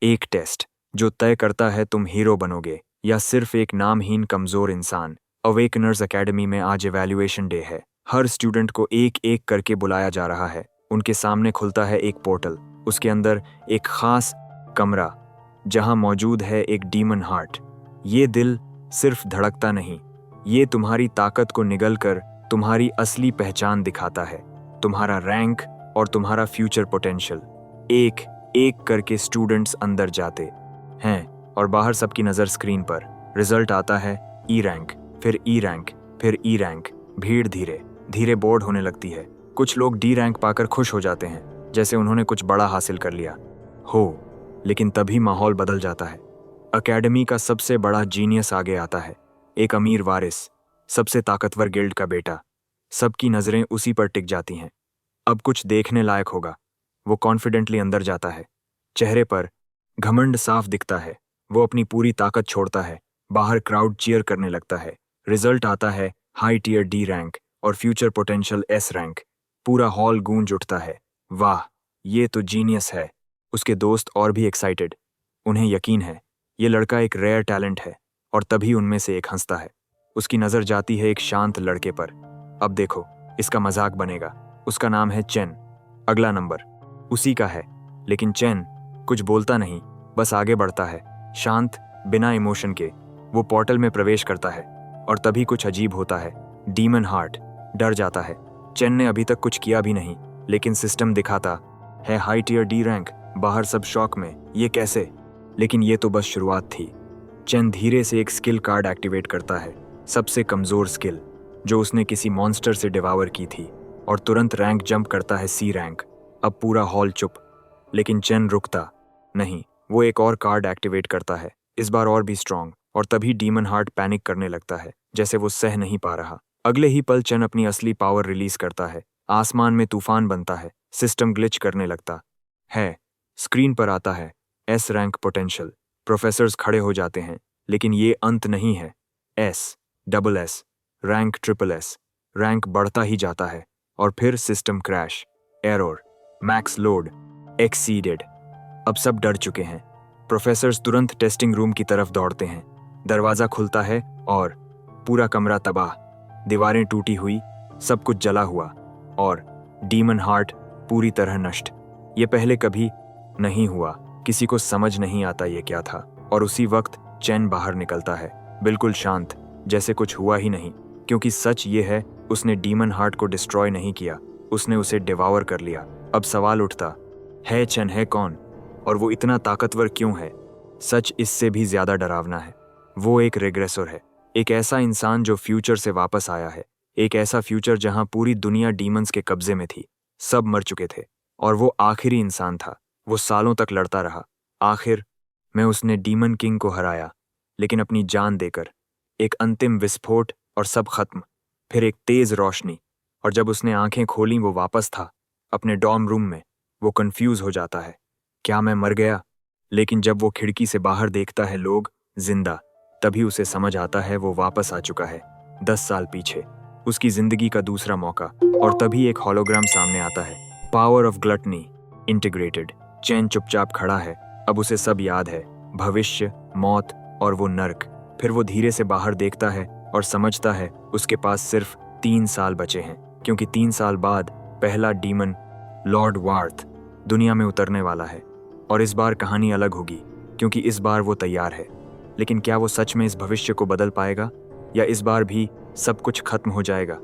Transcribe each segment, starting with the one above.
एक टेस्ट जो तय करता है तुम हीरो बनोगे या सिर्फ एक नामहीन कमजोर इंसान। अवेकनर्स एकेडमी में आज इवैल्यूएशन डे है। हर स्टूडेंट को एक एक करके बुलाया जा रहा है। उनके सामने खुलता है एक पोर्टल, उसके अंदर एक खास कमरा जहां मौजूद है एक डीमन हार्ट। ये दिल सिर्फ धड़कता नहीं, ये तुम्हारी ताकत को निगल कर तुम्हारी असली पहचान दिखाता है, तुम्हारा रैंक और तुम्हारा फ्यूचर पोटेंशियल। एक एक करके स्टूडेंट्स अंदर जाते हैं और बाहर सबकी नज़र स्क्रीन पर। रिजल्ट आता है ई रैंक, फिर ई रैंक, फिर ई रैंक। भीड़ धीरे धीरे बोर्ड होने लगती है। कुछ लोग डी रैंक पाकर खुश हो जाते हैं, जैसे उन्होंने कुछ बड़ा हासिल कर लिया हो। लेकिन तभी माहौल बदल जाता है। एकेडमी का सबसे बड़ा जीनियस आगे आता है, एक अमीर वारिस, सबसे ताकतवर गिल्ड का बेटा। सबकी नज़रें उसी पर टिक जाती हैं। अब कुछ देखने लायक होगा। वो कॉन्फिडेंटली अंदर जाता है, चेहरे पर घमंड साफ दिखता है। वो अपनी पूरी ताकत छोड़ता है। बाहर क्राउड चीयर करने लगता है। रिजल्ट आता है हाई टियर डी रैंक और फ्यूचर पोटेंशियल एस रैंक। पूरा हॉल गूंज उठता है, वाह ये तो जीनियस है। उसके दोस्त और भी एक्साइटेड। उन्हें यकीन है ये लड़का एक रेयर टैलेंट है। और तभी उनमें से एक हंसता है। उसकी नज़र जाती है एक शांत लड़के पर। अब देखो इसका मजाक बनेगा। उसका नाम है चेन। अगला नंबर उसी का है, लेकिन चेन कुछ बोलता नहीं, बस आगे बढ़ता है, शांत, बिना इमोशन के। वो पोर्टल में प्रवेश करता है और तभी कुछ अजीब होता है। डीमन हार्ट डर जाता है। चेन ने अभी तक कुछ किया भी नहीं, लेकिन सिस्टम दिखाता है हाई टियर डी रैंक। बाहर सब शॉक में, ये कैसे? लेकिन ये तो बस शुरुआत थी। चेन धीरे से एक स्किल कार्ड एक्टिवेट करता है, सबसे कमजोर स्किल जो उसने किसी मॉन्स्टर से डिवावर की थी, और तुरंत रैंक जंप करता है सी रैंक। अब पूरा हॉल चुप, लेकिन चेन रुकता नहीं। वो एक और कार्ड एक्टिवेट करता है, इस बार और भी स्ट्रांग, और तभी डीमन हार्ट पैनिक करने लगता है, जैसे वो सह नहीं पा रहा। अगले ही पल चेन अपनी असली पावर रिलीज करता है। आसमान में तूफान बनता है, सिस्टम ग्लिच करने लगता है। स्क्रीन पर आता है एस रैंक पोटेंशियल। प्रोफेसर्स खड़े हो जाते हैं, लेकिन ये अंत नहीं है। S, double S, rank triple S. Rank बढ़ता ही जाता है और फिर system crash, error, max load, exceeded. अब सब डर चुके हैं। प्रोफेसर्स तुरंत टेस्टिंग रूम की तरफ दौड़ते हैं। दरवाजा खुलता है और पूरा कमरा तबाह, दीवारें टूटी हुई, सब कुछ जला हुआ, और डीमन हार्ट पूरी तरह नष्ट। ये पहले कभी नहीं हुआ। किसी को समझ नहीं आता ये क्या था। और उसी वक्त चैन बाहर निकलता है, बिल्कुल शांत, जैसे कुछ हुआ ही नहीं। क्योंकि सच ये है, उसने डीमन हार्ट को डिस्ट्रॉय नहीं किया, उसने उसे डिवावर कर लिया। अब सवाल उठता है चेन है कौन, और वो इतना ताकतवर क्यों है? सच इससे भी ज्यादा डरावना है। वो एक रेग्रेसर है, एक ऐसा इंसान जो फ्यूचर से वापस आया है। एक ऐसा फ्यूचर जहां पूरी दुनिया डीमंस के कब्जे में थी, सब मर चुके थे, और वो आखिरी इंसान था। वो सालों तक लड़ता रहा। आखिर में उसने डीमन किंग को हराया, लेकिन अपनी जान देकर। एक अंतिम विस्फोट और सब खत्म। फिर एक तेज रोशनी, और जब उसने आंखें खोली वो वापस था अपने डॉर्म रूम में। वो कंफ्यूज हो जाता है, क्या मैं मर गया? लेकिन जब वो खिड़की से बाहर देखता है लोग जिंदा, तभी उसे समझ आता है वो वापस आ चुका है 10 साल पीछे, उसकी जिंदगी का दूसरा मौका। और तभी एक होलोग्राम सामने आता है, पावर ऑफ ग्लटनी इंटीग्रेटेड। चैन चुपचाप खड़ा है, अब उसे सब याद है, भविष्य, मौत और वो नर्क। फिर वो धीरे से बाहर देखता है और समझता है उसके पास सिर्फ 3 साल बचे हैं, क्योंकि 3 साल बाद पहला डीमन लॉर्ड वार्थ दुनिया में उतरने वाला है। और इस बार कहानी अलग होगी, क्योंकि इस बार वो तैयार है। लेकिन क्या वो सच में इस भविष्य को बदल पाएगा, या इस बार भी सब कुछ खत्म हो जाएगा?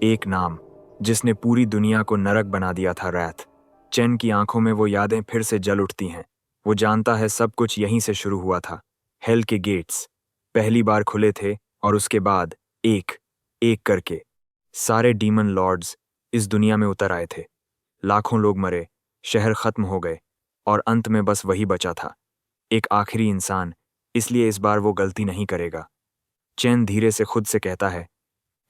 एक नाम जिसने पूरी दुनिया को नरक बना दिया था, रैथ। चेन की आंखों में वो यादें फिर से जल उठती हैं। वो जानता है सब कुछ यहीं से शुरू हुआ था। हेल के गेट्स पहली बार खुले थे, और उसके बाद एक एक करके सारे डीमन लॉर्ड्स इस दुनिया में उतर आए थे। लाखों लोग मरे, शहर खत्म हो गए, और अंत में बस वही बचा था, एक आखिरी इंसान। इसलिए इस बार वो गलती नहीं करेगा। चैन धीरे से खुद से कहता है,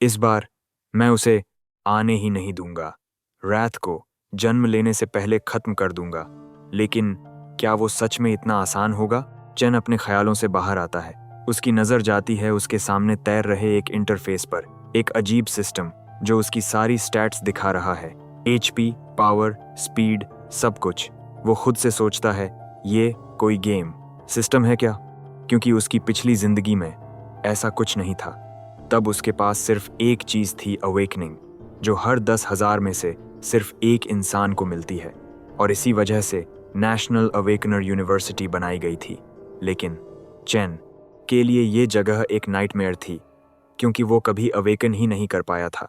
इस बार मैं उसे आने ही नहीं दूंगा। रैथ को जन्म लेने से पहले खत्म कर दूंगा। लेकिन क्या वो सच में इतना आसान होगा? चैन अपने ख्यालों से बाहर आता है। उसकी नजर जाती है उसके सामने तैर रहे एक इंटरफेस पर, एक अजीब सिस्टम जो उसकी सारी स्टैट्स दिखा रहा है, HP, पावर, स्पीड, सब कुछ। वो खुद से सोचता है, ये कोई गेम सिस्टम है क्या? क्योंकि उसकी पिछली जिंदगी में ऐसा कुछ नहीं था। तब उसके पास सिर्फ एक चीज थी, अवेकनिंग, जो हर 10,000 में से सिर्फ एक इंसान को मिलती है। और इसी वजह से नेशनल अवेकनर यूनिवर्सिटी बनाई गई थी। लेकिन चेन के लिए ये जगह एक नाइटमेयर थी, क्योंकि वो कभी अवेकन ही नहीं कर पाया था।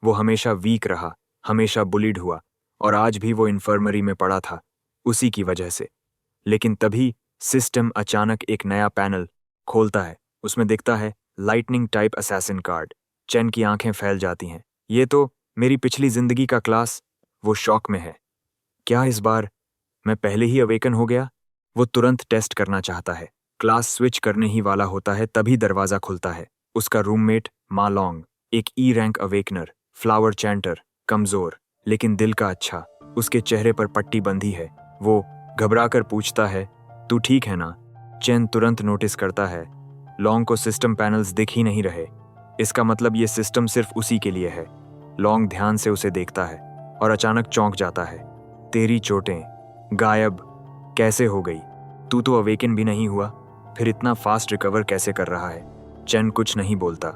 वो हमेशा वीक रहा, हमेशा बुलिड हुआ, और आज भी वो इन्फर्मरी में पड़ा था उसी की वजह से। लेकिन तभी सिस्टम अचानक एक नया पैनल खोलता है। उसमें दिखता है lightning type assassin card. Chain की आंखें फैल जाती हैं। ये तो मेरी पिछली जिंदगी का क्लास। वो शॉक में है। क्या इस बार मैं पहले ही अवेकन हो गया? वो तुरंत टेस्ट करना चाहता है। क्लास स्विच करने ही वाला होता है, तभी दरवाजा खुलता है। उसका रूममेट मा लॉन्ग, एक ई रैंक अवेकनर, फ्लावर चैंटर, कमजोर लेकिन दिल का अच्छा। उसके चेहरे पर पट्टी बंधी है। वो घबराकर पूछता है, तू ठीक है ना? चेन तुरंत नोटिस करता है लॉन्ग को सिस्टम पैनल्स दिख ही नहीं रहे। इसका मतलब ये सिस्टम सिर्फ उसी के लिए है। लॉन्ग ध्यान से उसे देखता है और अचानक चौंक जाता है। तेरी चोटें गायब कैसे हो गई? तू तो अवेकन भी नहीं हुआ, फिर इतना फास्ट रिकवर कैसे कर रहा है? चेन कुछ नहीं बोलता,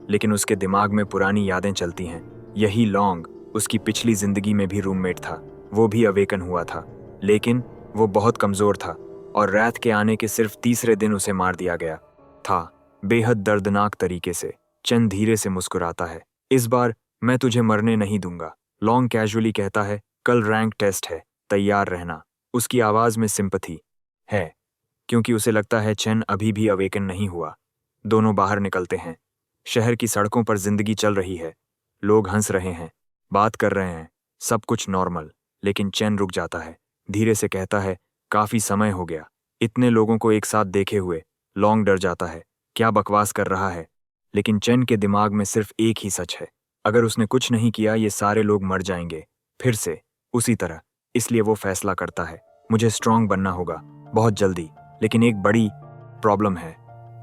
लेकिन उसके दिमाग में पुरानी यादें चलती हैं। यही लॉन्ग उसकी पिछली जिंदगी में भी रूममेट था। वो भी अवेकन हुआ था, लेकिन वो बहुत कमजोर था और रात के आने के सिर्फ तीसरे दिन उसे मार दिया गया था, बेहद दर्दनाक तरीके से। चेन धीरे से मुस्कुराता है। इस बार मैं तुझे मरने नहीं दूंगा, लॉन्ग कैजुअली कहता है। कल रैंक टेस्ट है, तैयार रहना। उसकी आवाज में सिंपैथी है, क्योंकि उसे लगता है चेन अभी भी अवेकन नहीं हुआ। दोनों बाहर निकलते हैं। शहर की सड़कों पर जिंदगी चल रही है। लोग हंस रहे हैं, बात कर रहे हैं, सब कुछ नॉर्मल। लेकिन चेन रुक जाता है, धीरे से कहता है, काफी समय हो गया इतने लोगों को एक साथ देखे हुए। लॉन्ग डर जाता है, क्या बकवास कर रहा है? लेकिन चेन के दिमाग में सिर्फ एक ही सच है, अगर उसने कुछ नहीं किया ये सारे लोग मर जाएंगे, फिर से उसी तरह। इसलिए वो फैसला करता है, मुझे स्ट्रांग बनना होगा, बहुत जल्दी। लेकिन एक बड़ी प्रॉब्लम है।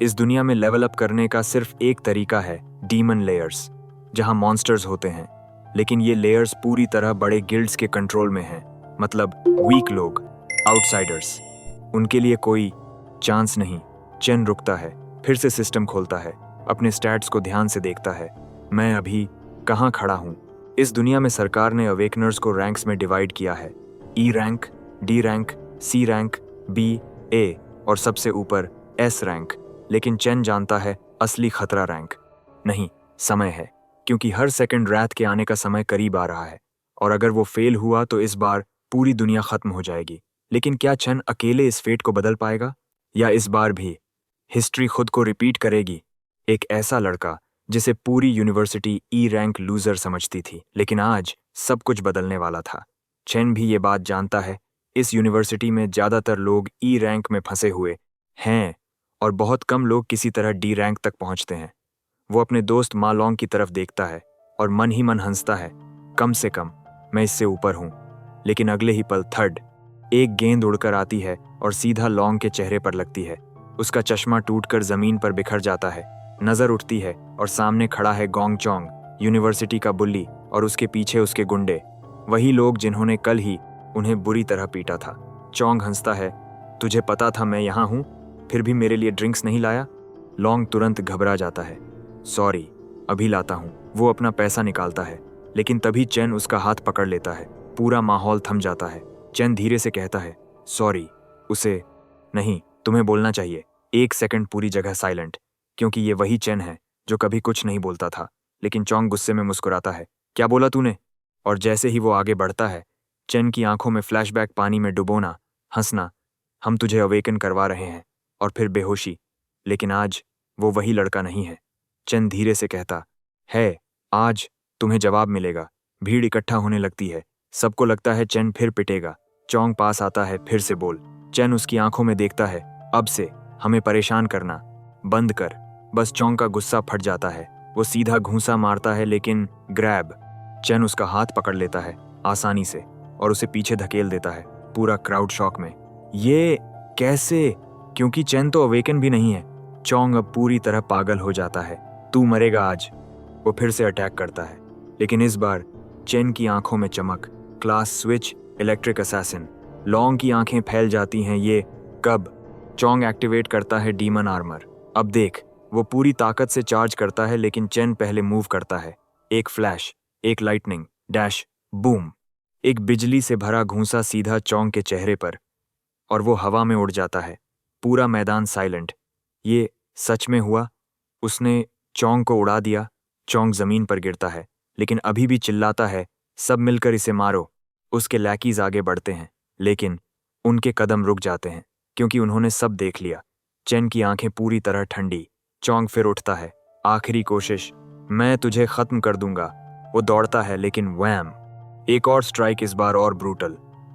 इस दुनिया में लेवल अप करने का सिर्फ एक तरीका है, डीमन लेयर्स, जहां मॉन्स्टर्स होते हैं। लेकिन ये लेयर्स पूरी तरह बड़े गिल्ड्स के कंट्रोल में हैं, मतलब वीक लोग, आउटसाइडर्स। उनके लिए कोई चांस नहीं। चेन रुकता है, फिर से सिस्टम खोलता है, अपने स्टैट्स को ध्यान से देखता है। मैं अभी कहाँ खड़ा हूँ? इस दुनिया में सरकार ने अवेकनर्स को रैंक्स में डिवाइड किया है, ई रैंक, डी रैंक, सी रैंक, बी, ए और सबसे ऊपर एस रैंक। लेकिन चेन जानता है असली खतरा रैंक नहीं, समय है। क्योंकि हर सेकंड रात के आने का समय करीब आ रहा है, और अगर वो फेल हुआ तो इस बार पूरी दुनिया खत्म हो जाएगी। लेकिन क्या चेन अकेले इस फेट को बदल पाएगा, या इस बार भी हिस्ट्री खुद को रिपीट करेगी? एक ऐसा लड़का जिसे पूरी यूनिवर्सिटी ई रैंक लूजर समझती थी, लेकिन आज सब कुछ बदलने वाला था। चेन भी ये बात जानता है, इस यूनिवर्सिटी में ज्यादातर लोग ई रैंक में फंसे हुए हैं और बहुत कम लोग किसी तरह डी रैंक तक पहुंचते हैं। वो अपने दोस्त मा लॉन्ग की तरफ देखता है और मन ही मन हंसता है, कम से कम मैं इससे ऊपर हूं। लेकिन अगले ही पल थर्ड एक गेंद उड़कर आती है और सीधा लॉन्ग के चेहरे पर लगती है। उसका चश्मा टूटकर जमीन पर बिखर जाता है। नजर उठती है और सामने खड़ा है गोंग चोंग, यूनिवर्सिटी का बुल्ली, और उसके पीछे उसके गुंडे, वही लोग जिन्होंने कल ही उन्हें बुरी तरह पीटा था। चोंग हंसता है, तुझे पता था मैं यहाँ हूँ, फिर भी मेरे लिए ड्रिंक्स नहीं लाया? लॉन्ग तुरंत घबरा जाता है, सॉरी, अभी लाता हूँ। वो अपना पैसा निकालता है, लेकिन तभी चेन उसका हाथ पकड़ लेता है। पूरा माहौल थम जाता है। चेन धीरे से कहता है, सॉरी। उसे नहीं, तुम्हें बोलना चाहिए। एक सेकंड पूरी जगह साइलेंट, क्योंकि ये वही चेन है जो कभी कुछ नहीं बोलता था। लेकिन चोंग गुस्से में मुस्कुराता है, क्या बोला तूने? और जैसे ही वो आगे बढ़ता है, चेन की आंखों में फ्लैशबैक, पानी में डुबोना, हंसना, हम तुझे अवेकन करवा रहे हैं, और फिर बेहोशी। लेकिन आज वो वही लड़का नहीं है। चेन धीरे से कहता है, आज तुम्हें जवाब मिलेगा। भीड़ इकट्ठा होने लगती है, सबको लगता है चेन फिर पिटेगा। चोंग पास आता है, फिर से बोल। चेन उसकी आंखों में देखता है, अब से हमें परेशान करना बंद कर। बस चोंग का गुस्सा फट जाता है। वो सीधा घूंसा मारता है, लेकिन ग्रैब, चेन उसका हाथ पकड़ लेता है आसानी से और उसे पीछे धकेल देता है। पूरा क्राउड शॉक में, ये कैसे? क्योंकि चेन तो अवेकन भी नहीं है। चोंग अब पूरी तरह पागल हो जाता है, तू मरेगा आज। वो फिर से अटैक करता है, लेकिन इस बार चेन की आंखों में चमक, class switch, electric assassin. Long की आंखें फैल जाती हैं, ये कब? चोंग एक्टिवेट करता है डीमन आर्मर। अब देख, वो पूरी ताकत से चार्ज करता है, लेकिन चेन पहले मूव करता है। एक फ्लैश, एक लाइटनिंग डैश, बूम। एक बिजली से भरा घूंसा सीधा चोंग के चेहरे पर, और वो हवा में उड़ जाता है। पूरा मैदान साइलेंट। ये सच में हुआ? उसने चोंग को उड़ा दिया। चोंग जमीन पर गिरता है, लेकिन अभी भी चिल्लाता है, सब मिलकर इसे मारो। उसके लैकीज आगे बढ़ते हैं, लेकिन उनके कदम रुक जाते हैं, क्योंकि उन्होंने सब देख लिया। चेन की आंखें पूरी तरह ठंडी। चोंग फिर उठता है। आखिरी कोशिश, मैं तुझे खत्म कर दूंगा। वो दौड़ता है, लेकिन वैम! एक और स्ट्राइक, इस बार और ब्रूटल।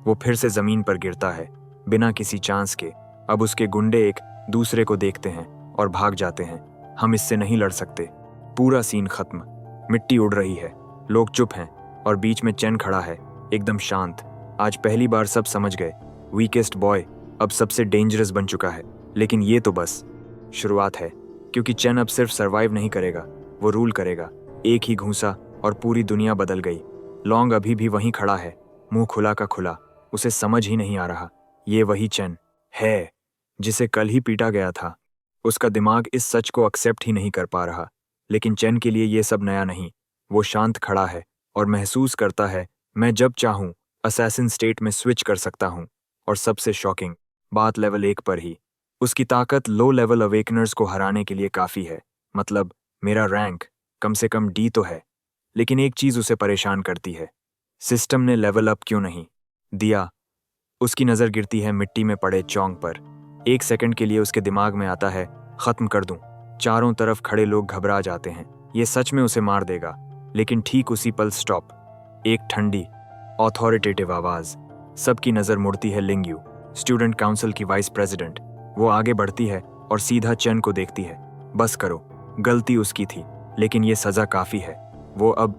वो फिर से जमीन पर गिरता है, बिना किसी चांस के। अब उसके गुंडे एक दूसरे को देखते हैं और भाग जाते हैं। हम इससे नहीं लड़ सकते। पूरा सीन खत्म। मिट्टी उड़ रही है, लोग चुप हैं, और बीच में चेन खड़ा है, एकदम शांत। आज पहली बार सब समझ गए, वीकेस्ट बॉय अब सबसे डेंजरस बन चुका है। लेकिन ये तो बस शुरुआत है, क्योंकि चेन अब सिर्फ सरवाइव नहीं करेगा, वो रूल करेगा। एक ही घूंसा और पूरी दुनिया बदल गई। लॉन्ग अभी भी वहीं खड़ा है, मुंह खुला का खुला। उसे समझ ही नहीं आ रहा, ये वही चेन है जिसे कल ही पीटा गया था। उसका दिमाग इस सच को एक्सेप्ट ही नहीं कर पा रहा। लेकिन चेन के लिए ये सब नया नहीं। वो शांत खड़ा है और महसूस करता है, मैं जब चाहूं असैसिन स्टेट में स्विच कर सकता हूं। और सबसे शॉकिंग बात लेवल 1 पर ही। उसकी ताकत लो लेवल अवेकनर्स को हराने के लिए काफी है। मतलब मेरा रैंक कम से कम डी तो है। लेकिन एक चीज उसे परेशान करती है, सिस्टम ने लेवल अप क्यों नहीं दिया? उसकी नजर गिरती है मिट्टी में पड़े चोंग पर। एक सेकंड के लिए उसके दिमाग में आता है, खत्म कर दूं। चारों तरफ खड़े लोग घबरा जाते हैं, ये सच में उसे मार देगा। लेकिन ठीक उसी पल स्टॉप। एक ठंडी ऑथोरिटेटिव आवाज। सबकी नजर मुड़ती है लिंग यू, स्टूडेंट काउंसिल की वाइस प्रेसिडेंट। वो आगे बढ़ती है और सीधा चेन को देखती है। बस करो, गलती उसकी थी, लेकिन ये सजा काफी है। वो अब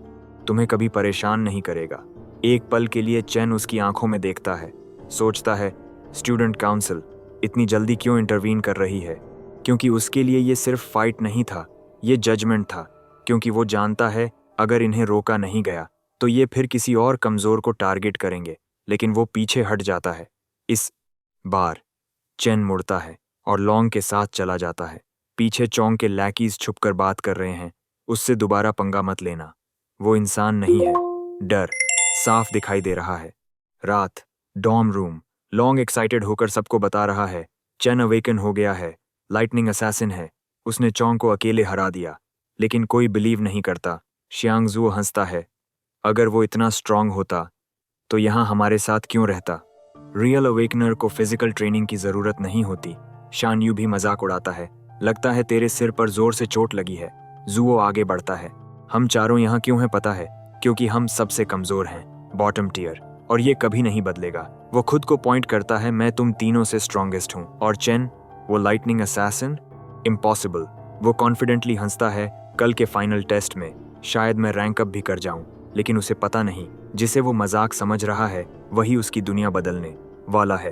तुम्हें कभी परेशान नहीं करेगा। एक पल के लिए चेन उसकी आंखों में देखता है, सोचता है, स्टूडेंट काउंसिल इतनी जल्दी क्यों इंटरवीन कर रही है? क्योंकि उसके लिए ये सिर्फ फाइट नहीं था, ये जजमेंट था। क्योंकि वो जानता है, अगर इन्हें रोका नहीं गया तो ये फिर किसी और कमजोर को टारगेट करेंगे। लेकिन वो पीछे हट जाता है। इस बार चेन मुड़ता है और लॉन्ग के साथ चला जाता है। पीछे चोंग के लैकीज छुपकर बात कर रहे हैं, उससे दोबारा पंगा मत लेना। वो इंसान नहीं है। डर साफ दिखाई दे रहा है। रात, डॉर्म रूम। लॉन्ग एक्साइटेड होकर सबको बता रहा है, चेन अवेकन हो गया है, लाइटनिंग असैसिन है, उसने चोंग को अकेले हरा दिया। लेकिन कोई बिलीव नहीं करता। शियांगजू हंसता है, अगर वो इतना स्ट्रांग होता तो यहाँ हमारे साथ क्यों रहता? रियल अवेकनर को फिजिकल ट्रेनिंग की जरूरत नहीं होती। शान यू भी मजाक उड़ाता है, लगता है तेरे सिर पर जोर से चोट लगी है। जुओ आगे बढ़ता है, हम चारों यहाँ क्यों हैं पता है? क्योंकि हम सबसे कमजोर हैं, बॉटम टियर, और ये कभी नहीं बदलेगा। वो खुद को पॉइंट करता है, मैं तुम तीनों से स्ट्रॉन्गेस्ट हूँ। और चेन, वो लाइटनिंग असैसिन? इम्पॉसिबल। वो कॉन्फिडेंटली हंसता है, कल के फाइनल टेस्ट में शायद मैं रैंक अप भी कर जाऊं। लेकिन उसे पता नहीं, जिसे वो मजाक समझ रहा है वही उसकी दुनिया बदलने वाला है।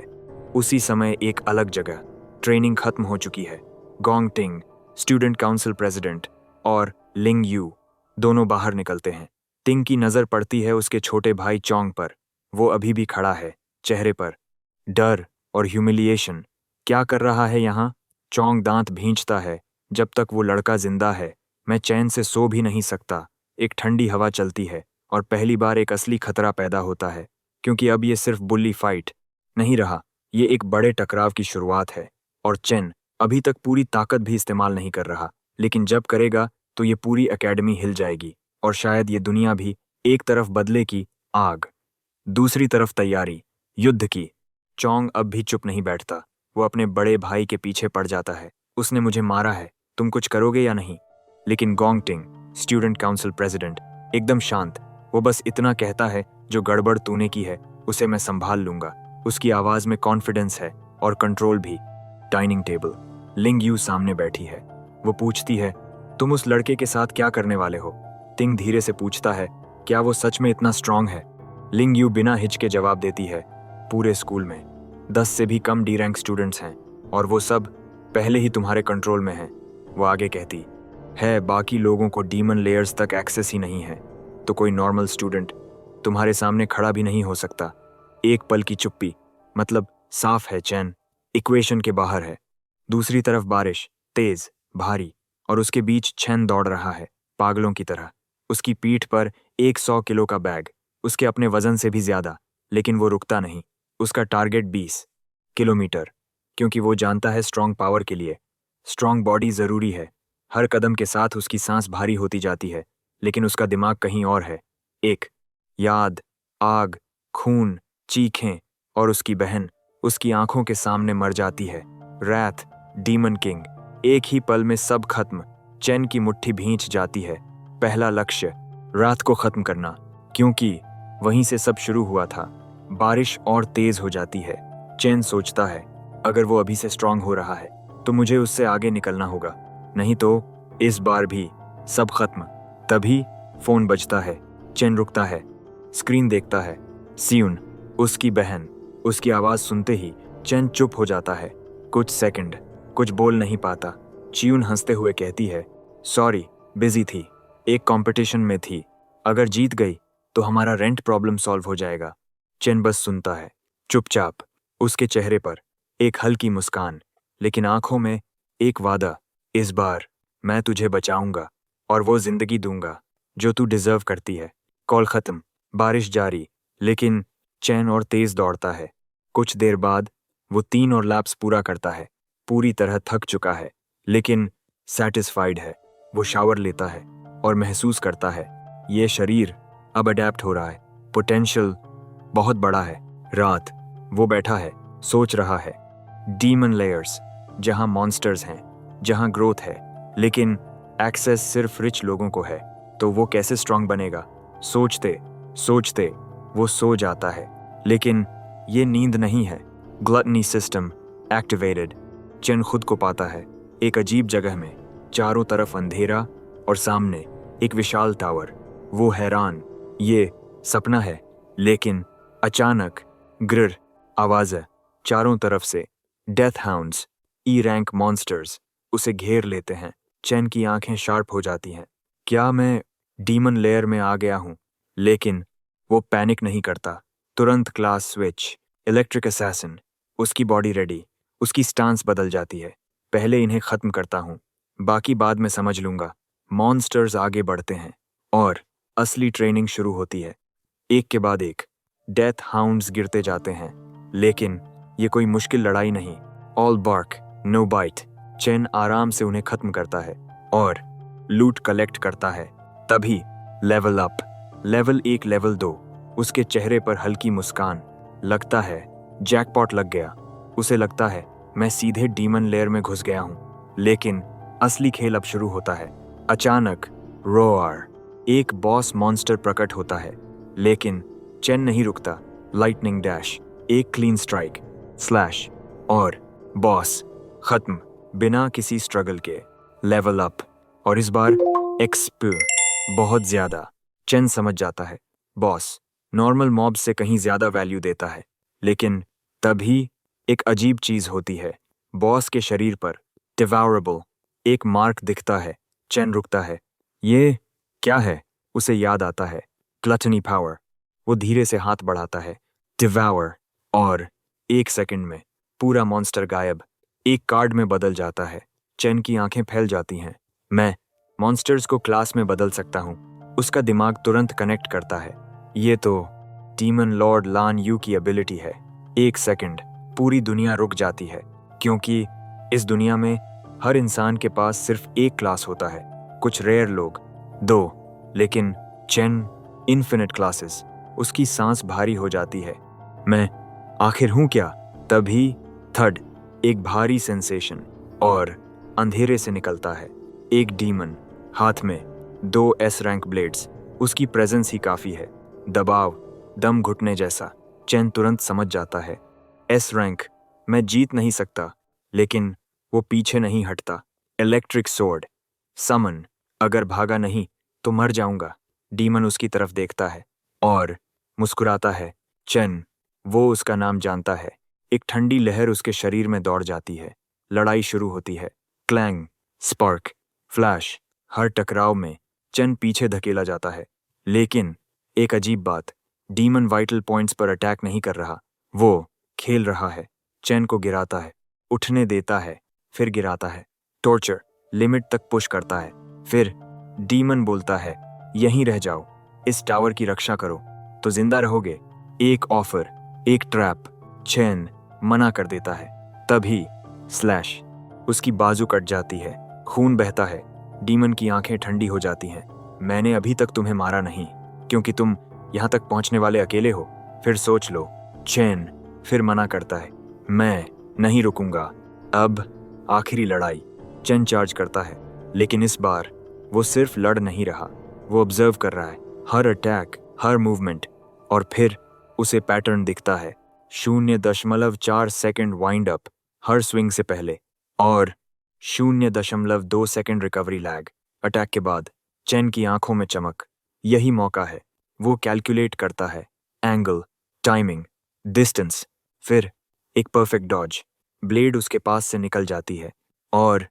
उसी समय एक अलग जगह ट्रेनिंग खत्म हो चुकी है। गोंग टिंग, स्टूडेंट काउंसिल प्रेसिडेंट, और लिंग यू दोनों बाहर निकलते हैं। टिंग की नजर पड़ती है उसके छोटे भाई चोंग पर। वो अभी भी खड़ा है, चेहरे पर डर और ह्यूमिलिएशन। क्या कर रहा है यहाँ? चोंग दांत भींचता है, जब तक वो लड़का जिंदा है मैं चैन से सो भी नहीं सकता। एक ठंडी हवा चलती है और पहली बार एक असली खतरा पैदा होता है। क्योंकि अब ये सिर्फ बुल्ली फाइट नहीं रहा, ये एक बड़े टकराव की शुरुआत है। और चेन अभी तक पूरी ताकत भी इस्तेमाल नहीं कर रहा, लेकिन जब करेगा तो ये पूरी एकेडमी हिल जाएगी। और शायद ये दुनिया भी। एक तरफ बदले की आग, दूसरी तरफ तैयारी युद्ध की। चोंग अब भी चुप नहीं बैठता, वो अपने बड़े भाई के पीछे पड़ जाता है। उसने मुझे मारा है, तुम कुछ करोगे या नहीं? लेकिन गोंग टिंग, स्टूडेंट काउंसिल प्रेसिडेंट, एकदम शांत। वो बस इतना कहता है, जो गड़बड़ तूने की है उसे मैं संभाल लूंगा। उसकी आवाज में कॉन्फिडेंस है और कंट्रोल भी। डाइनिंग टेबल, लिंग यू सामने बैठी है। वो पूछती है, तुम उस लड़के के साथ क्या करने वाले हो? टिंग धीरे से पूछता है, क्या वो सच में इतना स्ट्रांग है? लिंग यू बिना हिचके जवाब देती है, पूरे स्कूल में 10 से भी कम डी रैंक स्टूडेंट्स हैं और वो सब पहले ही तुम्हारे कंट्रोल में हैं। वो आगे कहती है, बाकी लोगों को डीमन लेयर्स तक एक्सेस ही नहीं है, तो कोई नॉर्मल स्टूडेंट तुम्हारे सामने खड़ा भी नहीं हो सकता। एक पल की चुप्पी, मतलब साफ है चैन, इक्वेशन के बाहर है। दूसरी तरफ बारिश, तेज, भारी, और उसके बीच चेन दौड़ रहा है, पागलों की तरह। उसकी पीठ पर 100 किलो का बैग, उसके अपने वजन से भी ज्यादा, लेकिन वो रुकता नहीं। उसका टारगेट 20 किलोमीटर, क्योंकि वो जानता है स्ट्रांग पावर के लिए स्ट्रांग बॉडी जरूरी है। हर कदम के साथ उसकी सांस भारी होती जाती है, लेकिन उसका दिमाग कहीं और है। एक याद, आग, खून, चीखें, और उसकी बहन उसकी आंखों के सामने मर जाती है। रैथ, डीमन किंग, एक ही पल में सब खत्म। चैन की मुट्ठी भींच जाती है। पहला लक्ष्य, रात को खत्म करना, क्योंकि वहीं से सब शुरू हुआ था। बारिश और तेज हो जाती है। चैन सोचता है, अगर वो अभी से स्ट्रांग हो रहा है तो मुझे उससे आगे निकलना होगा, नहीं तो इस बार भी सब खत्म। तभी फोन बजता है। चैन रुकता है, स्क्रीन देखता है। सियुन, उसकी बहन। उसकी आवाज सुनते ही चैन चुप हो जाता है। कुछ सेकंड, कुछ बोल नहीं पाता। चियून हंसते हुए कहती है, सॉरी, बिजी थी, एक कंपटीशन में थी। अगर जीत गई तो हमारा रेंट प्रॉब्लम सॉल्व हो जाएगा। चैन बस सुनता है, चुपचाप। उसके चेहरे पर एक हल्की मुस्कान, लेकिन आंखों में एक वादा, इस बार मैं तुझे बचाऊंगा और वो जिंदगी दूंगा जो तू डिजर्व करती है। कॉल खत्म, बारिश जारी, लेकिन चैन और तेज दौड़ता है। कुछ देर बाद वो 3 और लैप्स पूरा करता है। पूरी तरह थक चुका है, लेकिन सेटिस्फाइड है। वो शावर लेता है और महसूस करता है, ये शरीर अब अडेप्ट हो रहा है। पोटेंशियल बहुत बड़ा है। रात, वो बैठा है, सोच रहा है। डीमन लेयर्स, जहां मॉन्स्टर्स हैं, जहां ग्रोथ है, लेकिन एक्सेस सिर्फ रिच लोगों को है, तो वो कैसे स्ट्रांग बनेगा? सोचते सोचते वो सो जाता है, लेकिन ये नींद नहीं है। Gluttony system activated. चैन खुद को पाता है एक अजीब जगह में, चारों तरफ अंधेरा और सामने एक विशाल टावर। वो हैरान, ये सपना है, लेकिन अचानक ग्रिर आवाज है। चारों तरफ से death hounds, E rank monsters उसे घेर लेते हैं। चैन की आंखें शार्प हो जाती हैं। क्या मैं डीमन लेयर में आ गया हूं? लेकिन वो पैनिक नहीं करता। तुरंत क्लास स्विच, इलेक्ट्रिक असैसिन, उसकी बॉडी रेडी। उसकी स्टांस बदल जाती है। पहले इन्हें खत्म करता हूं, बाकी बाद में समझ लूंगा। मॉन्स्टर्स आगे बढ़ते हैं और असली ट्रेनिंग शुरू होती है। एक के बाद एक डेथ हाउंड्स गिरते जाते हैं, लेकिन ये कोई मुश्किल लड़ाई नहीं। All bark, no bite. चैन आराम से उन्हें खत्म करता है और लूट कलेक्ट करता है। तभी लेवल अप, लेवल 1, लेवल 2। उसके चेहरे पर हल्की मुस्कान। लगता है जैकपॉट लग गया। उसे लगता है मैं सीधे डीमन लेयर में घुस गया हूं। लेकिन असली खेल अब शुरू होता है। अचानक रोआर, एक बॉस मॉन्स्टर प्रकट होता है, लेकिन चैन नहीं रुकता। लाइटनिंग डैश, एक क्लीन स्ट्राइक, स्लैश, और बॉस खत्म, बिना किसी स्ट्रगल के। लेवल अप, और इस बार एक्सप बहुत ज्यादा। चैन समझ जाता है, बॉस नॉर्मल मॉब से कहीं ज्यादा वैल्यू देता है। लेकिन तभी एक अजीब चीज होती है। बॉस के शरीर पर डिवोरेबल एक मार्क दिखता है। चैन रुकता है, ये क्या है? उसे याद आता है ग्लटनी पावर। वो धीरे से हाथ बढ़ाता है, डिवोर, और 1 सेकंड में पूरा मॉन्स्टर गायब, एक कार्ड में बदल जाता है। चैन की आंखें फैल जाती हैं। मैं मॉन्स्टर्स को क्लास में बदल सकता हूँ। उसका दिमाग तुरंत कनेक्ट करता है, ये तो डीमन लॉर्ड लान यू की एबिलिटी है। 1 सेकंड, पूरी दुनिया रुक जाती है, क्योंकि इस दुनिया में हर इंसान के पास सिर्फ एक क्लास होता है। कुछ रेयर लोग 2, लेकिन चैन इन्फिनिट क्लासेस। उसकी सांस भारी हो जाती है। मैं आखिर हूं क्या? तभी थर्ड, एक भारी सेंसेशन, और अंधेरे से निकलता है एक डीमन, हाथ में 2 एस रैंक ब्लेड्स। उसकी प्रेजेंस ही काफी है। दबाव, दम घुटने जैसा। चैन तुरंत समझ जाता है, एस रैंक, मैं जीत नहीं सकता। लेकिन वो पीछे नहीं हटता। इलेक्ट्रिक सोर्ड, समन, अगर भागा नहीं तो मर जाऊंगा। डीमन उसकी तरफ देखता है और मुस्कुराता है। चैन, वो उसका नाम जानता है। एक ठंडी लहर उसके शरीर में दौड़ जाती है। लड़ाई शुरू होती है। क्लैंग, स्पार्क, फ्लैश, हर टकराव में चैन पीछे धकेला जाता है। लेकिन एक अजीब बात, डीमन वाइटल पॉइंट्स पर अटैक नहीं कर रहा, वो खेल रहा है। चैन को गिराता है, उठने देता है, फिर गिराता है। टॉर्चर, लिमिट तक पुश करता है। फिर डीमन बोलता है, यहीं रह जाओ, इस टावर की रक्षा करो तो जिंदा रहोगे। एक ऑफर, एक ट्रैप। चैन मना कर देता है। तभी स्लैश, उसकी बाजू कट जाती है, खून बहता है। डीमन की आंखें ठंडी हो जाती हैं। मैंने अभी तक तुम्हें मारा नहीं, क्योंकि तुम यहां तक पहुंचने वाले अकेले हो। फिर सोच लो। चैन फिर मना करता है, मैं नहीं रुकूंगा। अब आखिरी लड़ाई। चैन चार्ज करता है, लेकिन इस बार वो सिर्फ लड़ नहीं रहा, वो ऑब्जर्व कर रहा है हर अटैक, हर मूवमेंट। और फिर उसे पैटर्न दिखता है। 0.4 सेकंड वाइंड अप हर स्विंग से पहले, और 0.2 सेकंड रिकवरी लैग अटैक के बाद। चैन की आंखों में चमक। यही मौका है। वो कैलकुलेट करता है एंगल, टाइमिंग, डिस्टेंस। फिर एक परफेक्ट डॉज। ब्लेड उसके पास से निकल जाती है और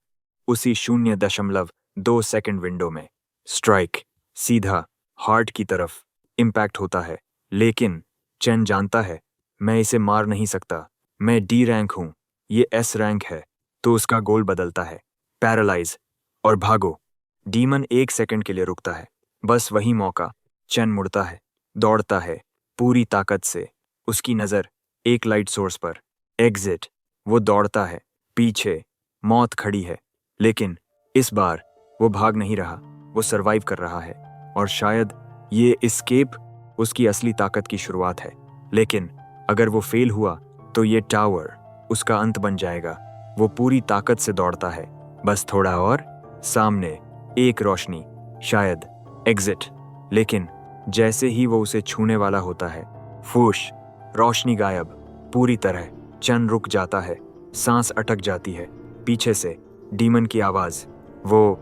उसी 0.2 सेकंड विंडो में स्ट्राइक सीधा हार्ट की तरफ इम्पैक्ट होता है। लेकिन चैन जानता है, मैं इसे मार नहीं सकता। मैं डी रैंक हूं, ये एस रैंक है। तो उसका गोल बदलता है, पैरालाइज और भागो। डीमन 1 सेकंड के लिए रुकता है, बस वही मौका। चैन मुड़ता है, दौड़ता है पूरी ताकत से। उसकी नज़र एक लाइट सोर्स पर, एग्जिट। वो दौड़ता है, पीछे मौत खड़ी है। लेकिन इस बार वो भाग नहीं रहा, वो सरवाइव कर रहा है। और शायद ये एस्केप उसकी असली ताकत की शुरुआत है। लेकिन अगर वो फेल हुआ तो ये टावर उसका अंत बन जाएगा। वो पूरी ताकत से दौड़ता है, बस थोड़ा और। सामने एक रोशनी, शायद एग्जिट। लेकिन जैसे ही वो उसे छूने वाला होता है, फूश, रोशनी गायब पूरी तरह। चैन रुक जाता है, सांस अटक जाती है। पीछे से डीमन की आवाज, वो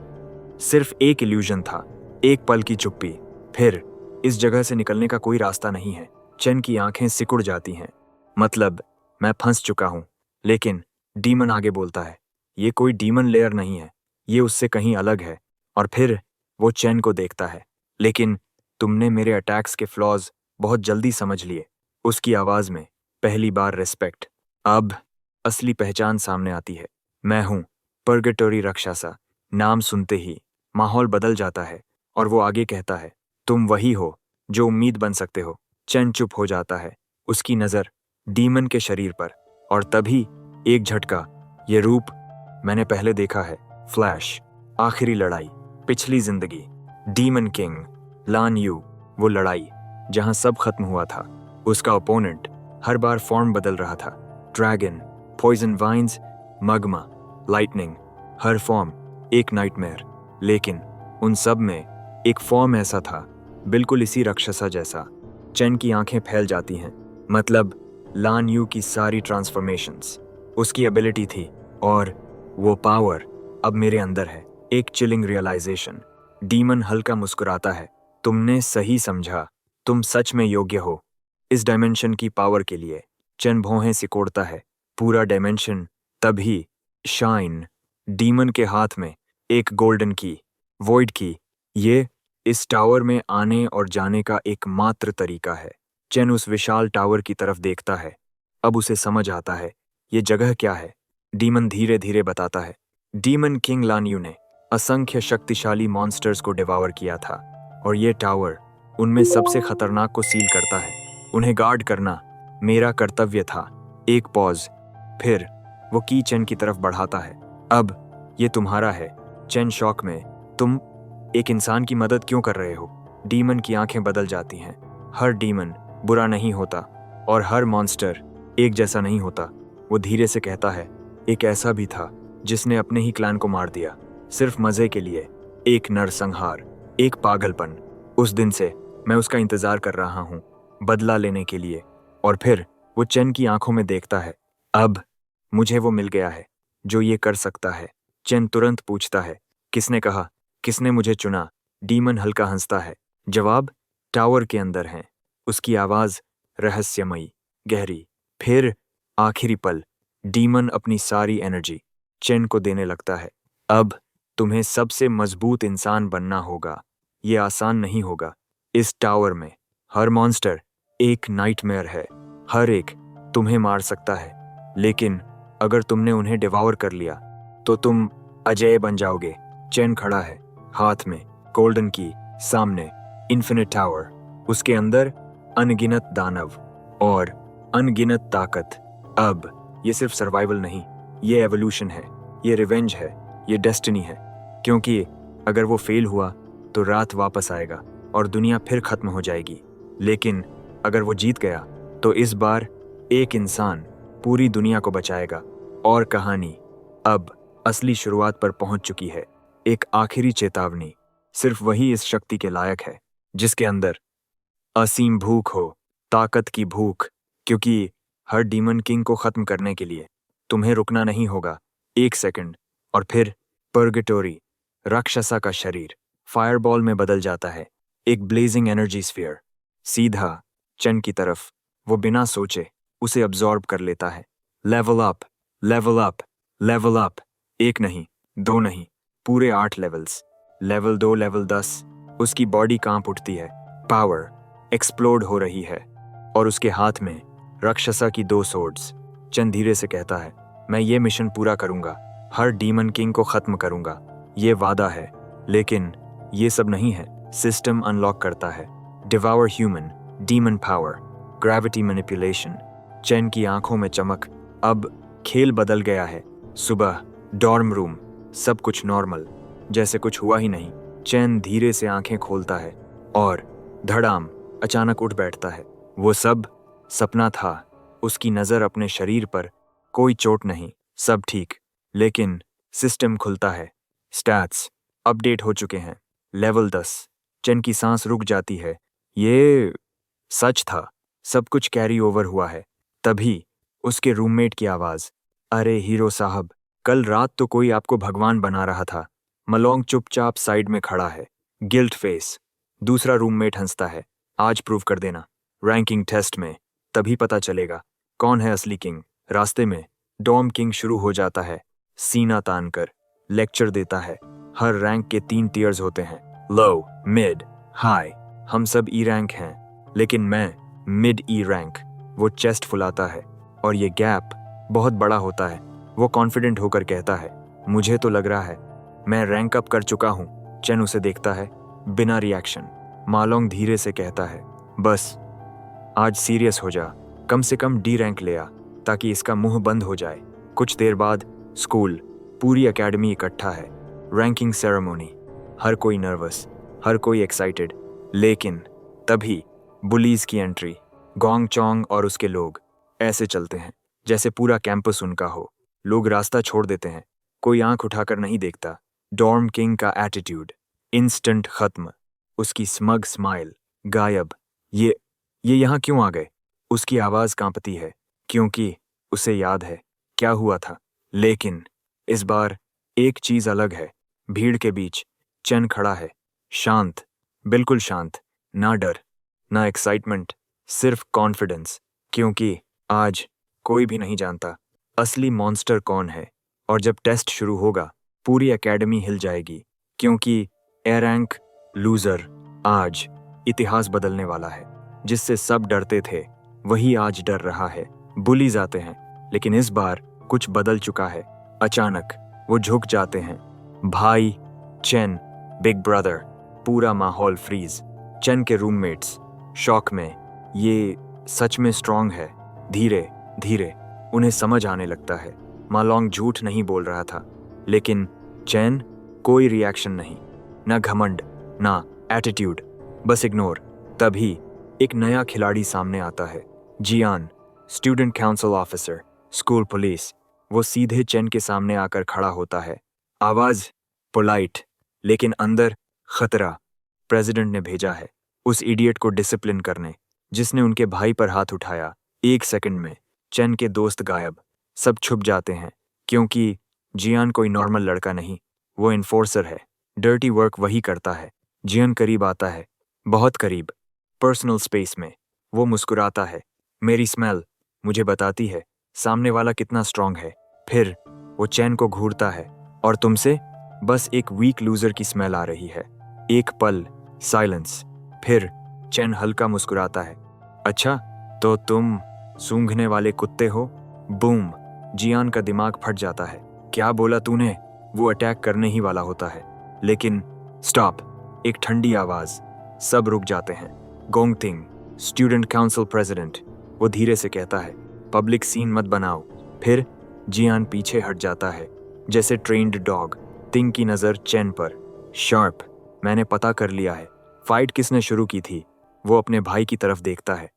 सिर्फ एक इल्यूजन था, एक पल की चुप्पी। फिर इस जगह से निकलने का कोई रास्ता नहीं है। चैन की आंखें सिकुड़ जाती हैं। मतलब मैं फंस चुका हूं। लेकिन डीमन आगे बोलता है, ये कोई डीमन लेयर नहीं है, ये उससे कहीं अलग है। और फिर वो चैन को देखता है, लेकिन तुमने मेरे अटैक्स के फ्लॉज बहुत जल्दी समझ लिए। उसकी आवाज में पहली बार रिस्पेक्ट। अब असली पहचान सामने आती है। मैं हूं पर्गेटोरी रक्षासा। नाम सुनते ही माहौल बदल जाता है और वो आगे कहता है, तुम वही हो जो उम्मीद बन सकते हो। चैन चुप हो जाता है, उसकी नजर डीमन के शरीर पर। और तभी एक झटका, ये रूप मैंने पहले देखा है। फ्लैश, आखिरी लड़ाई, पिछली जिंदगी। डीमन किंग लान यू, वो लड़ाई जहां सब खत्म हुआ था। उसका ओपोनेंट हर बार फॉर्म बदल रहा था। ड्रैगन, पॉइजन वाइन्स, मगमा, लाइटनिंग, हर फॉर्म एक नाइटमेयर। लेकिन उन सब में एक फॉर्म ऐसा था, बिल्कुल इसी राक्षसा जैसा। चैन की आंखें फैल जाती हैं। मतलब लान यू की सारी ट्रांसफॉर्मेशंस उसकी एबिलिटी थी, और वो पावर अब मेरे अंदर है। एक चिलिंग रियलाइजेशन। डीमन हल्का मुस्कुराता है, तुमने सही समझा, तुम सच में योग्य हो इस डायमेंशन की पावर के लिए। चैन भौहें सिकोड़ता है, पूरा डायमेंशन। तभी शाइन, डीमन के हाथ में एक गोल्डन की, वॉइड की। ये इस टावर में आने और जाने का एकमात्र तरीका है। चैन उस विशाल टावर की तरफ देखता है। अब उसे समझ आता है ये जगह क्या है। डीमन धीरे धीरे बताता है, डीमन किंग लानयू ने असंख्य शक्तिशाली मॉन्स्टर्स को डिवावर किया था, और ये टावर उनमें सबसे खतरनाक को सील करता है। उन्हें गार्ड करना मेरा कर्तव्य था। एक पॉज, फिर वो की चैन की तरफ बढ़ाता है। अब ये तुम्हारा है। चैन शॉक में, तुम एक इंसान की मदद क्यों कर रहे हो? डीमन की आंखें बदल जाती हैं। हर डीमन बुरा नहीं होता, और हर मॉन्स्टर एक जैसा नहीं होता। वो धीरे से कहता है, एक ऐसा भी था जिसने अपने ही क्लैन को मार दिया, सिर्फ मजे के लिए। एक नरसंहार, एक पागलपन। उस दिन से मैं उसका इंतजार कर रहा हूँ, बदला लेने के लिए। और फिर वो चैन की आंखों में देखता है, अब मुझे वो मिल गया है जो ये कर सकता है। चैन तुरंत पूछता है, किसने कहा, किसने मुझे चुना? डीमन हल्का हंसता है, जवाब टावर के अंदर है। उसकी आवाज रहस्यमयी, गहरी। फिर आखिरी पल, डीमन अपनी सारी एनर्जी चैन को देने लगता है। अब तुम्हें सबसे मजबूत इंसान बनना होगा। ये आसान नहीं होगा। इस टावर में हर मॉन्स्टर एक नाइटमेयर है, हर एक तुम्हें मार सकता है। लेकिन अगर तुमने उन्हें डिवावर कर लिया तो तुम अजय बन जाओगे। चेन खड़ा है, हाथ में गोल्डन की, सामने इन्फिनिट टावर, उसके अंदर अनगिनत दानव और अनगिनत ताकत। अब ये सिर्फ सर्वाइवल नहीं, ये एवोल्यूशन है, ये रिवेंज है, ये डेस्टिनी है। क्योंकि अगर वो फेल हुआ तो रात वापस आएगा और दुनिया फिर खत्म हो जाएगी। लेकिन अगर वो जीत गया तो इस बार एक इंसान पूरी दुनिया को बचाएगा। और कहानी अब असली शुरुआत पर पहुंच चुकी है। एक आखिरी चेतावनी, सिर्फ वही इस शक्ति के लायक है जिसके अंदर असीम भूख हो, ताकत की भूख। क्योंकि हर डीमन किंग को खत्म करने के लिए तुम्हें रुकना नहीं होगा। 1 सेकंड और फिर पर्गेटोरी, राक्षसा का शरीर फायरबॉल में बदल जाता है। एक ब्लेजिंग एनर्जी स्फीयर सीधा चन की तरफ। वो बिना सोचे उसे अब्जॉर्ब कर लेता है। Level up, level up, level up. 1 नहीं, 2 नहीं, पूरे 8 लेवल्स। Level 2, level 10। उसकी बॉडी कांप उठती है, पावर एक्सप्लोड हो रही है और उसके हाथ में राक्षसा की 2 सोर्ड्स। चन धीरे से कहता है, मैं ये मिशन पूरा करूंगा, हर डीमन किंग को खत्म करूंगा, ये वादा है। लेकिन ये सब नहीं है। सिस्टम अनलॉक करता है। डिवावर human, demon power, gravity manipulation. चैन की आंखों में चमक। अब खेल बदल गया है। सुबह डॉर्म रूम, सब कुछ नॉर्मल, जैसे कुछ हुआ ही नहीं। चैन धीरे से आंखें खोलता है और धड़ाम अचानक उठ बैठता है। वो सब सपना था। उसकी नज़र अपने शरीर पर, कोई चोट नहीं, सब ठीक। लेकिन सिस्टम खुलता है। स्टैट्स अपडेट हो चुके हैं। लेवल 10। चैन की सांस रुक जाती है। ये सच था, सब कुछ कैरी ओवर हुआ है। तभी उसके रूममेट की आवाज़, अरे हीरो साहब, कल रात तो कोई आपको भगवान बना रहा था। मलोंग चुपचाप साइड में खड़ा है, गिल्ट फेस। दूसरा रूममेट हंसता है, आज प्रूव कर देना, रैंकिंग टेस्ट में तभी पता चलेगा कौन है असली किंग। रास्ते में डॉम किंग शुरू हो जाता है, सीना तानकर लेक्चर देता है। हर रैंक के 3 टियर्स होते हैं, लो, मिड, हाई। हम सब ई रैंक हैं, लेकिन मैं मिड ई रैंक। वो चेस्ट फुलाता है और ये गैप बहुत बड़ा होता है। वो कॉन्फिडेंट होकर कहता है, मुझे तो लग रहा है मैं रैंक अप कर चुका हूँ। चेन उसे देखता है, बिना रिएक्शन। मालोंग धीरे से कहता है, बस आज सीरियस हो जा, कम से कम डी रैंक ले आ ताकि इसका मुंह बंद हो जाए। कुछ देर बाद स्कूल, पूरी एकेडमी इकट्ठा है। रैंकिंग सेरेमनी, हर कोई नर्वस, हर कोई एक्साइटेड। लेकिन तभी बुलीज की एंट्री। गोंग चोंग और उसके लोग ऐसे चलते हैं जैसे पूरा कैंपस उनका हो। लोग रास्ता छोड़ देते हैं, कोई आंख उठाकर नहीं देखता। डॉर्म किंग का एटीट्यूड इंस्टेंट खत्म। उसकी स्मग स्माइल गायब। ये यहाँ क्यों आ गए? उसकी आवाज कांपती है क्योंकि उसे याद है क्या हुआ था। लेकिन इस बार एक चीज अलग है। भीड़ के बीच चैन खड़ा है, शांत, बिल्कुल शांत। ना डर, ना एक्साइटमेंट, सिर्फ कॉन्फिडेंस। क्योंकि आज कोई भी नहीं जानता असली मॉन्स्टर कौन है। और जब टेस्ट शुरू होगा पूरी एकेडमी हिल जाएगी। क्योंकि ए रैंक लूजर आज इतिहास बदलने वाला है। जिससे सब डरते थे वही आज डर रहा है। बुलीज आते हैं, लेकिन इस बार कुछ बदल चुका है। अचानक वो झुक जाते हैं। भाई, चेन, बिग ब्रदर। पूरा माहौल फ्रीज। चेन के रूममेट्स शॉक में, ये सच में स्ट्रांग है। धीरे धीरे उन्हें समझ आने लगता है मालोंग झूठ नहीं बोल रहा था। लेकिन चैन, कोई रिएक्शन नहीं, ना घमंड, ना एटीट्यूड, बस इग्नोर। तभी एक नया खिलाड़ी सामने आता है, Jian, student council officer, school police. वो सीधे चैन के सामने आकर खड़ा होता है। आवाज पोलाइट, लेकिन अंदर खतरा। प्रेसिडेंट ने भेजा है उस इडियट को डिसिप्लिन करने जिसने उनके भाई पर हाथ उठाया। 1 सेकंड में चैन के दोस्त गायब। सब छुप जाते हैं क्योंकि जियान कोई नॉर्मल लड़का नहीं, वो इन्फोर्सर है। डर्टी वर्क वही करता है। जियान करीब आता है, बहुत करीब, पर्सनल स्पेस में। वो मुस्कुराता है। मेरी स्मेल मुझे बताती है सामने वाला कितना स्ट्रांग है। फिर वो चैन को घूरता है, और तुमसे बस एक वीक लूजर की स्मेल आ रही है। एक पल साइलेंस। फिर चैन हल्का मुस्कुराता है, अच्छा तो तुम सूंघने वाले कुत्ते हो। बूम, जियान का दिमाग फट जाता है। क्या बोला तूने? वो अटैक करने ही वाला होता है, लेकिन स्टॉप! एक ठंडी आवाज। सब रुक जाते हैं। गोंगतिंग, स्टूडेंट काउंसिल प्रेसिडेंट, वो धीरे से कहता है, पब्लिक सीन मत बनाओ। फिर जियान पीछे हट जाता है, जैसे ट्रेन्ड डॉग। तिंग की नज़र चेन पर। शार्प, मैंने पता कर लिया है। फाइट किसने शुरू की थी? वो अपने भाई की तरफ देखता है।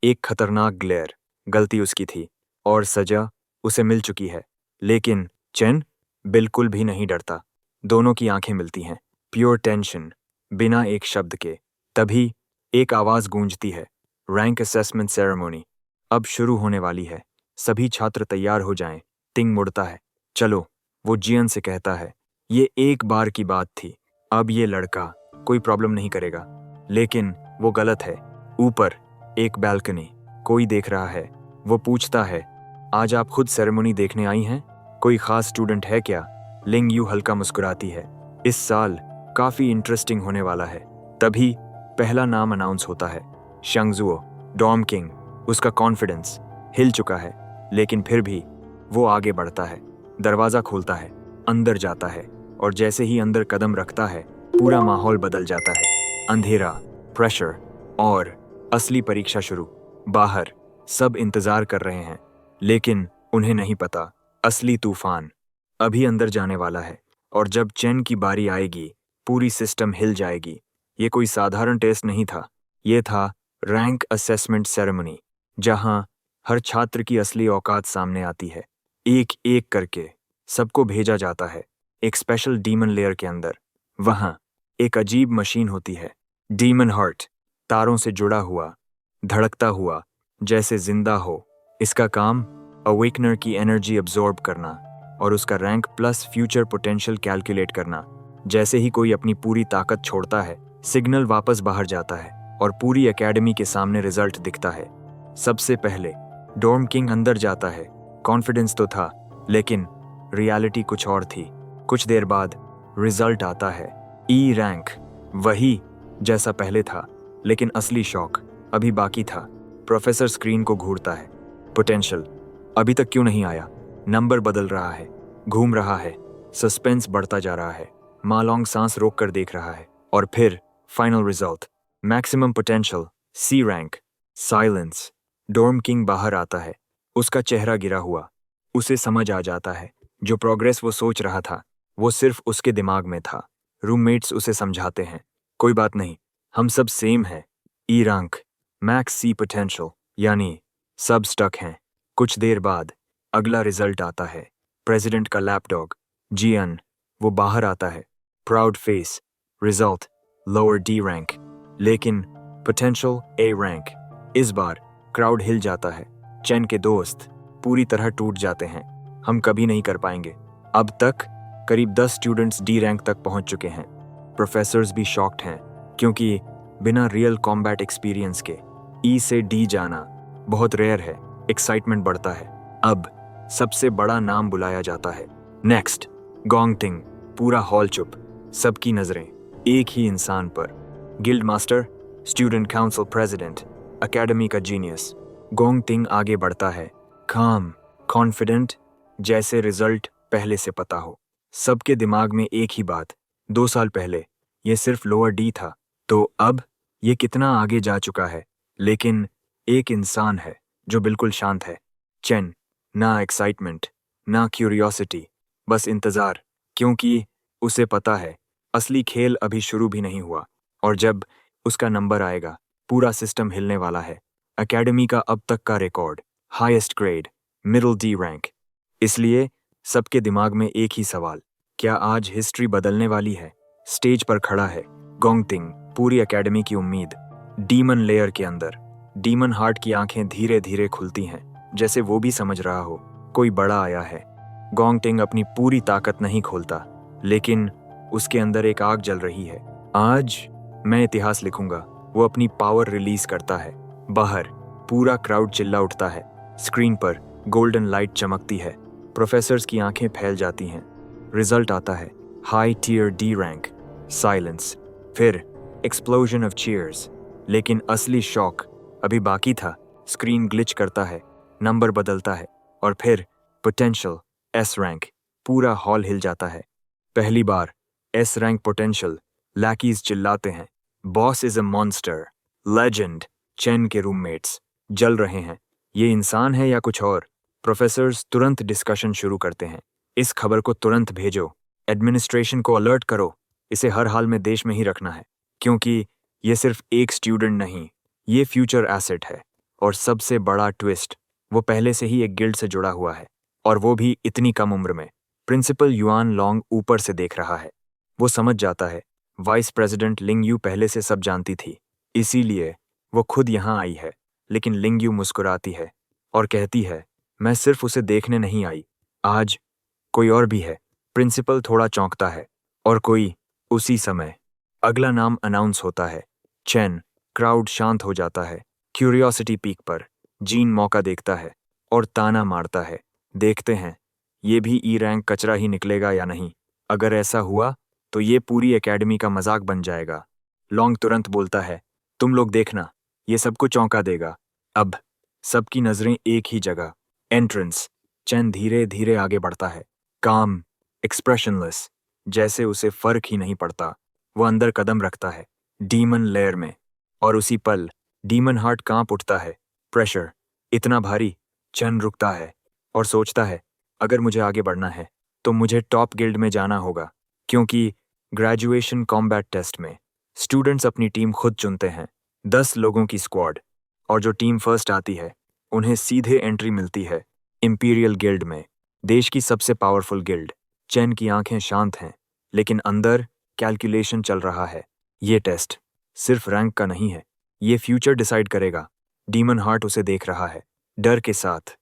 एक खतरनाक ग्लेयर। गलती उसकी थी, और सजा उसे मिल चुकी है। लेकिन चेन बिल्कुल भी नहीं डरता। दोनों की आंखें मिलती हैं, प्योर टेंशन, बिना एक शब्द के। तभी एक आवाज गूंजती है, रैंक असेसमेंट सेरेमनी अब शुरू होने वाली है। सभी छात्र तैयार हो जाएं। तिंग मुड़ता है। चलो, वो जियन से कहता है, ये एक बार की बात थी। अब ये लड़का कोई प्रॉब्लम नहीं करेगा। लेकिन वो गलत है। ऊपर एक बैल्कनी, कोई देख रहा है। वो पूछता है, आज आप खुद सेरेमनी देखने आई हैं? कोई खास स्टूडेंट है क्या? लिंग यू हल्का मुस्कुराती है। इस साल काफी इंटरेस्टिंग होने वाला है। तभी पहला नाम अनाउंस होता है, शंगजुओ, डॉम किंग। उसका कॉन्फिडेंस हिल चुका है, लेकिन फिर भी वो आगे बढ़ता है। दरवाजा खोलता है, अंदर जाता है, और जैसे ही अंदर कदम रखता है, पूरा माहौल बदल जाता है। अंधेरा, प्रेशर और असली परीक्षा शुरू। बाहर सब इंतजार कर रहे हैं, लेकिन उन्हें नहीं पता, असली तूफान अभी अंदर जाने वाला है। और जब चेन की बारी आएगी, पूरी सिस्टम हिल जाएगी। ये कोई साधारण टेस्ट नहीं था, ये था रैंक असेसमेंट सेरेमनी, जहां हर छात्र की असली औकात सामने आती है। एक एक करके सबको भेजा जाता है एक स्पेशल डीमन लेयर के अंदर। वहां एक अजीब मशीन होती है, डीमन हार्ट, तारों से जुड़ा हुआ, धड़कता हुआ, जैसे जिंदा हो। इसका काम अवेकनर की एनर्जी अब्जॉर्ब करना और उसका rank plus future potential calculate करना। जैसे ही कोई अपनी पूरी ताकत छोड़ता है, सिग्नल वापस बाहर जाता है और पूरी एकेडमी के सामने रिजल्ट दिखता है। सबसे पहले डॉर्म किंग अंदर जाता है। कॉन्फिडेंस तो था, लेकिन रियलिटी कुछ और थी। कुछ देर बाद रिजल्ट आता है, ई रैंक, वही जैसा पहले था, लेकिन असली शॉक अभी बाकी था। प्रोफेसर स्क्रीन को घूरता है, पोटेंशियल अभी तक क्यों नहीं आया? नंबर बदल रहा है, घूम रहा है, सस्पेंस बढ़ता जा रहा है। मालोंग सांस रोक कर देख रहा है, और फिर फाइनल रिजल्ट, मैक्सिमम पोटेंशियल, सी रैंक। साइलेंस। डॉर्म किंग बाहर आता है, उसका चेहरा गिरा हुआ। उसे समझ आ जाता है, जो प्रोग्रेस वो सोच रहा था, वो सिर्फ उसके दिमाग में था। रूममेट्स उसे समझाते हैं, कोई बात नहीं, हम सब सेम हैं। ई रैंक, मैक्स सी पोटेंशियल, यानी सब स्टक हैं। कुछ देर बाद अगला रिजल्ट आता है, प्रेसिडेंट का लैपडॉग, जियन। वो बाहर आता है, proud face. Result, lower D rank, लेकिन पोटेंशियल ए रैंक। इस बार क्राउड हिल जाता है। चेन के दोस्त पूरी तरह टूट जाते हैं। हम कभी नहीं कर पाएंगे। अब तक करीब 10 स्टूडेंट्स डी रैंक तक पहुंच चुके हैं। प्रोफेसर्स भी शॉक्ड हैं, क्योंकि बिना रियल कॉम्बैट एक्सपीरियंस के ई से डी जाना बहुत रेयर है। एक्साइटमेंट बढ़ता है। अब सबसे बड़ा नाम बुलाया जाता है, नेक्स्ट गोंगतिंग। पूरा हॉल चुप, सबकी नजरें एक ही इंसान पर, guild master, student council president, academy का जीनियस। गोंगतिंग आगे बढ़ता है, काम, कॉन्फिडेंट, जैसे रिजल्ट पहले से पता हो। सबके दिमाग में एक ही बात, 2 साल पहले ये सिर्फ लोअर डी था, तो अब ये कितना आगे जा चुका है। लेकिन एक इंसान है जो बिल्कुल शांत है, चेन। ना एक्साइटमेंट, ना क्यूरियोसिटी, बस इंतजार, क्योंकि उसे पता है असली खेल अभी शुरू भी नहीं हुआ। और जब उसका नंबर आएगा, पूरा सिस्टम हिलने वाला है। एकेडमी का अब तक का record, highest grade, middle D rank. इसलिए सबके दिमाग में एक ही सवाल, क्या आज हिस्ट्री बदलने वाली है? स्टेज पर खड़ा है गोंगतिंग, पूरी एकेडमी की उम्मीद। डीमन लेयर के अंदर डीमन हार्ट की आंखें धीरे धीरे खुलती हैं, जैसे वो भी समझ रहा हो कोई बड़ा आया है। गोंगतिंग अपनी पूरी ताकत नहीं खोलता, लेकिन उसके अंदर एक आग जल रही है। आज मैं इतिहास लिखूंगा। वो अपनी पावर रिलीज करता है। बाहर पूरा क्राउड चिल्ला उठता है। स्क्रीन पर गोल्डन लाइट चमकती है। प्रोफेसर्स की आंखें फैल जाती हैं। रिजल्ट आता है, high tier D rank. Silence, फिर एक्सप्लोजन ऑफ चीयर्स। लेकिन असली शॉक अभी बाकी था। स्क्रीन ग्लिच करता है, नंबर बदलता है, और फिर पोटेंशियल एस रैंक। पूरा हॉल हिल जाता है। पहली बार एस रैंक पोटेंशियल। लैकीज चिल्लाते हैं, boss is a monster. Legend. Chain के रूममेट्स जल रहे हैं। ये इंसान है या कुछ और? प्रोफेसर्स तुरंत डिस्कशन शुरू करते हैं। इस खबर को तुरंत भेजो। एडमिनिस्ट्रेशन को अलर्ट करो। इसे हर हाल में देश में ही रखना है, क्योंकि ये सिर्फ एक स्टूडेंट नहीं, ये फ्यूचर एसेट है। और सबसे बड़ा ट्विस्ट, वो पहले से ही एक गिल्ड से जुड़ा हुआ है, और वो भी इतनी कम उम्र में। प्रिंसिपल युआन लॉन्ग ऊपर से देख रहा है। वो समझ जाता है वाइस प्रेसिडेंट लिंग यू पहले से सब जानती थी, इसीलिए वो खुद यहाँ आई है। लेकिन लिंग यू मुस्कुराती है और कहती है, मैं सिर्फ उसे देखने नहीं आई, आज कोई और भी है। प्रिंसिपल थोड़ा चौंकता है। और कोई। उसी समय अगला नाम अनाउंस होता है, चेन। क्राउड शांत हो जाता है। क्यूरियोसिटी पीक पर। जीन मौका देखता है और ताना मारता है, देखते हैं ये भी ई रैंक कचरा ही निकलेगा या नहीं। अगर ऐसा हुआ तो ये पूरी एकेडमी का मजाक बन जाएगा। लॉन्ग तुरंत बोलता है, तुम लोग देखना, ये सबको चौंका देगा। अब सबकी नजरें एक ही जगह। एंट्रेंस। चेन धीरे धीरे आगे बढ़ता है, काम, एक्सप्रेशनलेस, जैसे उसे फर्क ही नहीं पड़ता। वो अंदर कदम रखता है, डीमन लेयर में। और उसी पल डीमन हार्ट कांप उठता है। प्रेशर इतना भारी। चेन रुकता है और सोचता है, अगर मुझे आगे बढ़ना है तो मुझे टॉप गिल्ड में जाना होगा, क्योंकि ग्रेजुएशन कॉम्बैट टेस्ट में स्टूडेंट्स अपनी टीम खुद चुनते हैं। 10 लोगों की स्क्वाड, और जो टीम फर्स्ट आती है उन्हें सीधे एंट्री मिलती है इंपीरियल गिल्ड में, देश की सबसे पावरफुल गिल्ड। चेन की आंखें शांत हैं, लेकिन अंदर कैलकुलेशन चल रहा है। ये टेस्ट सिर्फ रैंक का नहीं है, ये फ्यूचर डिसाइड करेगा। डीमन हार्ट उसे देख रहा है, डर के साथ।